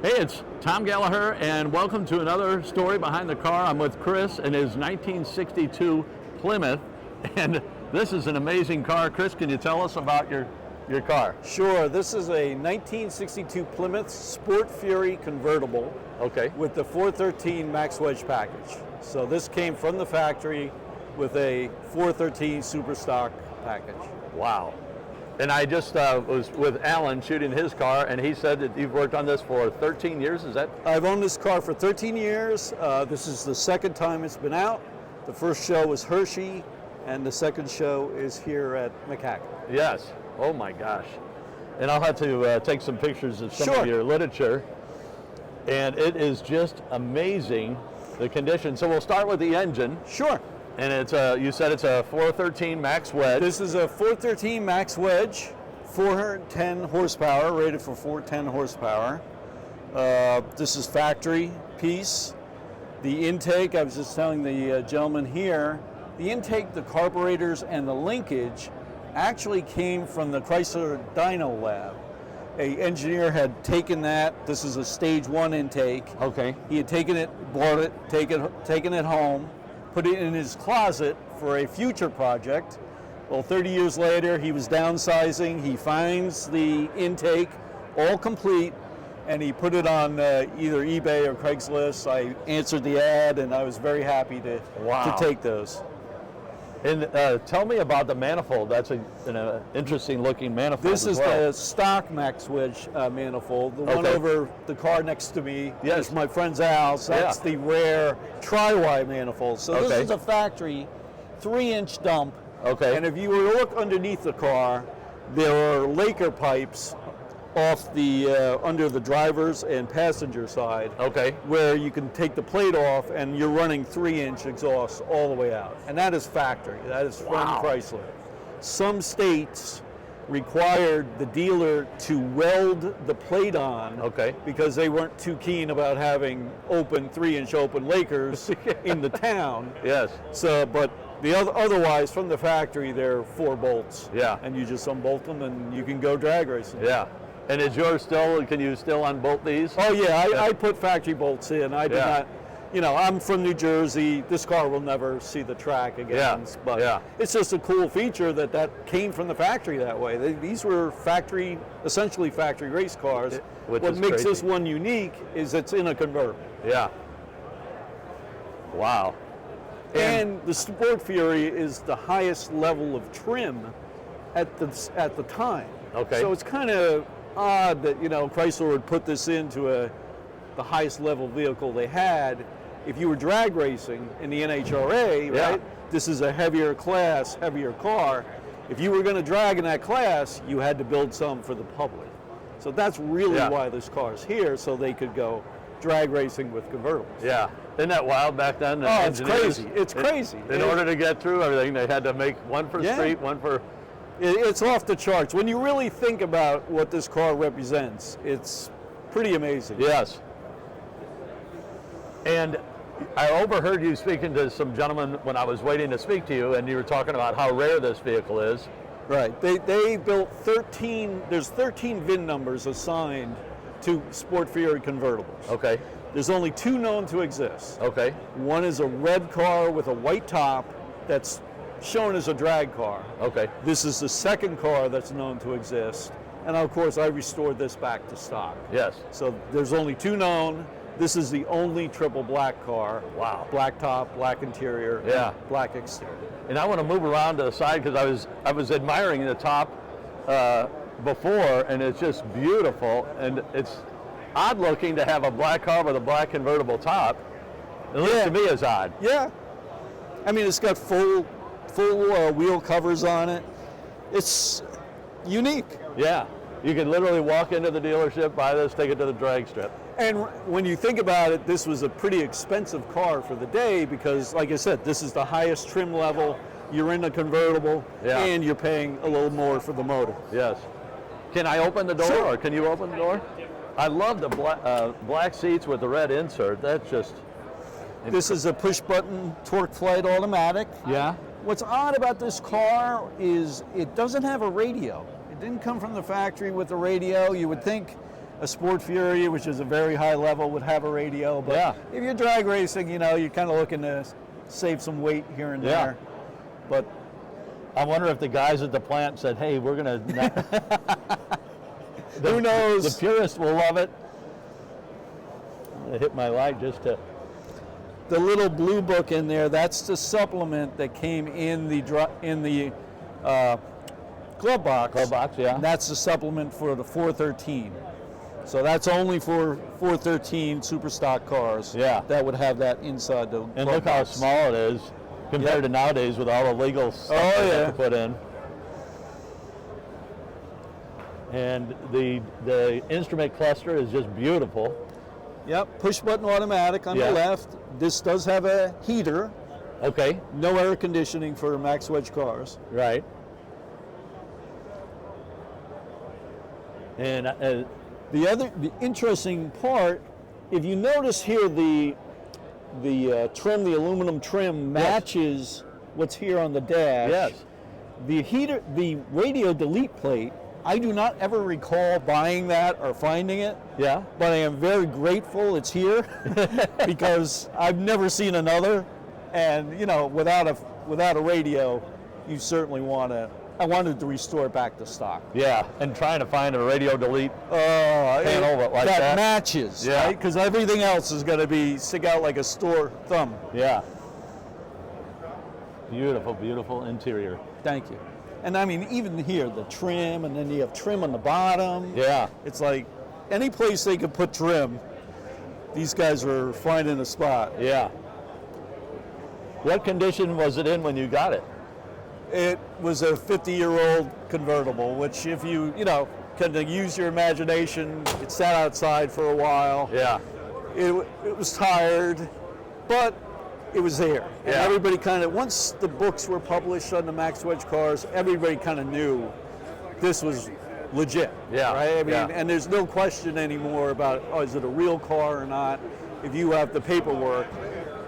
Hey, it's Tom Gallagher, and welcome to another story behind the car. I'm with Chris and his 1962 Plymouth, and this is an amazing car. Chris, can you tell us about your car? Sure. This is a 1962 Plymouth Sport Fury Convertible. Okay. With the 413 Max Wedge package. So this came from the factory with a 413 super stock package. Wow. And I just was with Alan shooting his car, and he said that you've worked on this for 13 years, is that? I've owned this car for 13 years. This is the second time it's been out. The first show was Hershey, and the second show is here at McCack. Yes. Oh my gosh. And I'll have to take some pictures of some Sure. of your literature. And it is just amazing, the condition. So we'll start with the engine. Sure. And it's you said it's a 413 Max Wedge. This is a 413 Max Wedge, 410 horsepower, rated for 410 horsepower. This is factory piece. The intake, I was just telling the gentleman here, the intake, the carburetors, and the linkage actually came from the Chrysler Dyno Lab. An engineer had taken that. This is a stage 1 intake. Okay. He had taken it, bought it, taken it home, put it in his closet for a future project. Well, 30 years later, he was downsizing. He finds the intake all complete, and he put it on either eBay or Craigslist. I answered the ad, and I was very happy to take those. And tell me about the manifold. That's an interesting looking manifold. This is the stock Max Wedge manifold. The one over the car next to me is my friend's house. That's the rare tri-Y manifold. So this is a factory 3-inch dump. Okay. And if you were to look underneath the car, there are Laker pipes off the under the driver's and passenger side, where you can take the plate off and you're running 3-inch exhaust all the way out. And that is factory. That is from Chrysler. Some states required the dealer to weld the plate on because they weren't too keen about having 3-inch open Lakers in the town. Yes. So, but otherwise from the factory, they're 4 bolts. Yeah. And you just unbolt them and you can go drag racing. Yeah. And is yours still, can you still unbolt these? Oh yeah, I put factory bolts in. I did not, I'm from New Jersey. This car will never see the track again. But it's just a cool feature that came from the factory that way. These were essentially factory race cars. What makes this one unique is it's in a convertible. Yeah. Wow. And the Sport Fury is the highest level of trim at the time. Okay. So it's kind of odd that Chrysler would put this into the highest level vehicle they had. If you were drag racing in the NHRA, right? This is a heavier class, heavier car. If you were going to drag in that class, you had to build some for the public. So that's really why this car is here, so they could go drag racing with convertibles. Yeah. Isn't that wild back then? Oh, it's crazy. It's crazy. In order to get through everything, they had to make one for street, one for... It's off the charts. When you really think about what this car represents, it's pretty amazing. Yes. And I overheard you speaking to some gentlemen when I was waiting to speak to you, and you were talking about how rare this vehicle is. Right. They built 13, there's 13 VIN numbers assigned to Sport Fury convertibles. Okay. There's only 2 known to exist. Okay. One is a red car with a white top that's shown as a drag car. Okay. This is the second car that's known to exist. And of course, I restored this back to stock. Yes. So there's only 2 known. This is the only triple black car. Wow. Black top, black interior, black exterior. And I want to move around to the side because I was admiring the top before, and it's just beautiful. And it's odd looking to have a black car with a black convertible top. At least to me, it's odd. Yeah. I mean, it's got full wheel covers on it. It's unique. Yeah. You can literally walk into the dealership, buy this, take it to the drag strip. And when you think about it, this was a pretty expensive car for the day because, like I said, this is the highest trim level. You're in a convertible, and you're paying a little more for the motor. Yes. Can I open the door, or can you open the door? I love the black seats with the red insert. That's just... This is a push-button Torqueflite automatic. Yeah. What's odd about this car is it doesn't have a radio. It didn't come from the factory with a radio. You would think a Sport Fury, which is a very high level, would have a radio. But if you're drag racing, you know, you're kind of looking to save some weight here and there. But I wonder if the guys at the plant said, hey, we're going to... Who knows? The purists will love it. I hit my light just to... The little blue book in there, that's the supplement that came in the glove box. Glove box, yeah. And that's the supplement for the 413. So that's only for 413 super stock cars. Yeah. That would have that inside the glove And look how box. small it is compared to nowadays with all the legal stuff they have to put in. And the instrument cluster is just beautiful. Yep, push button automatic on the left. This does have a heater. Okay. No air conditioning for Max Wedge cars. Right. And the interesting part, if you notice here, the trim, the aluminum trim matches what's here on the dash. Yes. The heater, the radio delete plate, I do not ever recall buying that or finding it. Yeah. But I am very grateful it's here because I've never seen another. And you know, without a radio, you certainly want to. I wanted to restore it back to stock. Yeah, and trying to find a radio delete panel like that. That matches, right? Because everything else is going to stick out like a store thumb. Yeah. Beautiful, beautiful interior. Thank you. And I mean, even here, the trim, and then you have trim on the bottom. Yeah. It's like any place they could put trim, these guys were finding a spot. Yeah. What condition was it in when you got it? It was a 50-year-old convertible, which if you can use your imagination, it sat outside for a while. Yeah. It was tired, but it was there. And everybody kind of, once the books were published on the Max Wedge cars, everybody kind of knew this was legit. Yeah. Right? I mean, and there's no question anymore about, is it a real car or not? If you have the paperwork,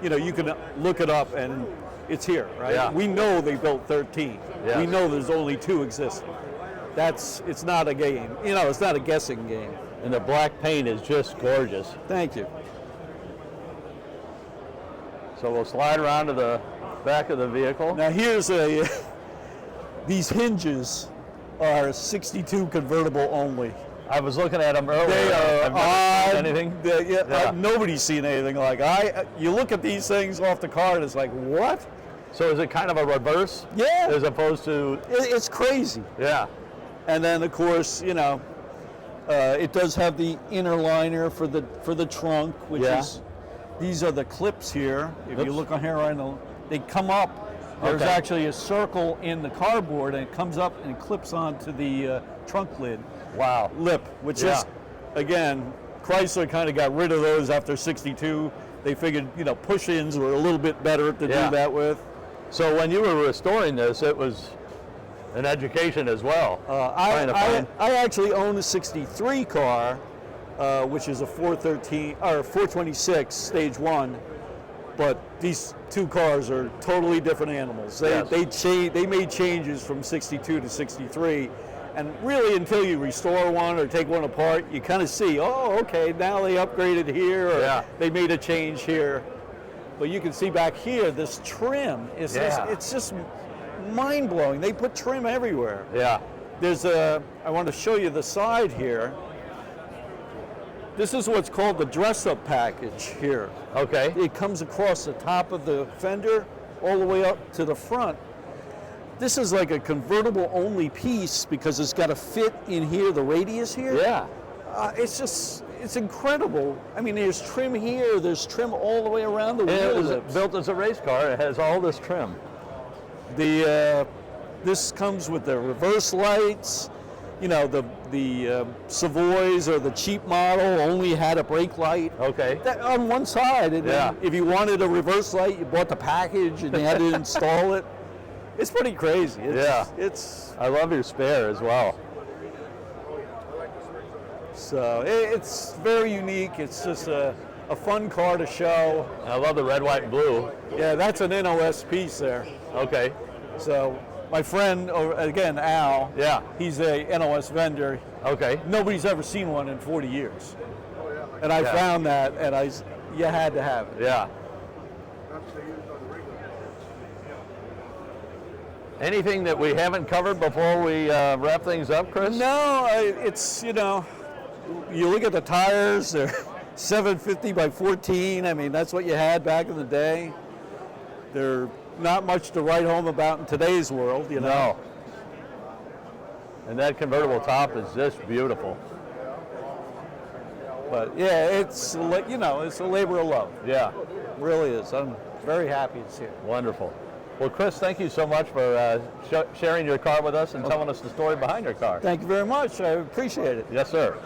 you can look it up and it's here, right? Yeah. We know they built 13. Yeah. We know there's only 2 existing. It's not a game. It's not a guessing game. And the black paint is just gorgeous. Thank you. So we'll slide around to the back of the vehicle. Now here's these hinges are 62 convertible only. I was looking at them earlier. They are odd. Anything? Nobody's seen anything like you look at these things off the car and it's like, what? So is it kind of a reverse? Yeah. As opposed to... It's crazy. Yeah. And then of course, it does have the inner liner for the trunk, which is, these are the clips here. If you look on here right now, they come up. There's actually a circle in the cardboard and it comes up and clips onto the trunk lid. Wow. Lip, which is, again, Chrysler kind of got rid of those after 62. They figured, push-ins were a little bit better to do that with. So when you were restoring this, it was an education as well. I actually own a 63 car, which is a 426 stage 1, but these 2 cars are totally different animals. They made changes from 62 to 63. And really, until you restore one or take one apart, you kind of see, okay, now they upgraded here, or they made a change here. But you can see back here, this trim is it's just mind-blowing. They put trim everywhere. Yeah. I want to show you the side here. This is what's called the dress-up package here. Okay. It comes across the top of the fender all the way up to the front. This is like a convertible only piece because it's got to fit in here, the radius here. Yeah. It's incredible. I mean, there's trim here, there's trim all the way around the wheel And it lips. was built as a race car. It has all this trim. This comes with the reverse lights. The Savoys or the cheap model only had a brake light. Okay. That on one side. And then if you wanted a reverse light, you bought the package and you had to install it. It's pretty crazy. I love your spare as well. So it's very unique. It's just a fun car to show. I love the red, white, and blue. Yeah, that's an NOS piece there. Okay. So my friend, again, Al, Yeah. he's a NOS vendor. Okay. Nobody's ever seen one in 40 years. And I Yeah. found that, and you had to have it. Yeah. Anything that we haven't covered before we wrap things up, Chris? No, it's, you know, you look at the tires, they're 750 by 14. I mean, that's what you had back in the day. They're not much to write home about in today's world, you know. No. And that convertible top is just beautiful. But yeah, it's, you know, it's a labor of love. Yeah. It really is. I'm very happy it's here. Wonderful. Well, Chris, thank you so much for sharing your car with us and telling us the story behind your car. Thank you very much. I appreciate it. Yes, sir.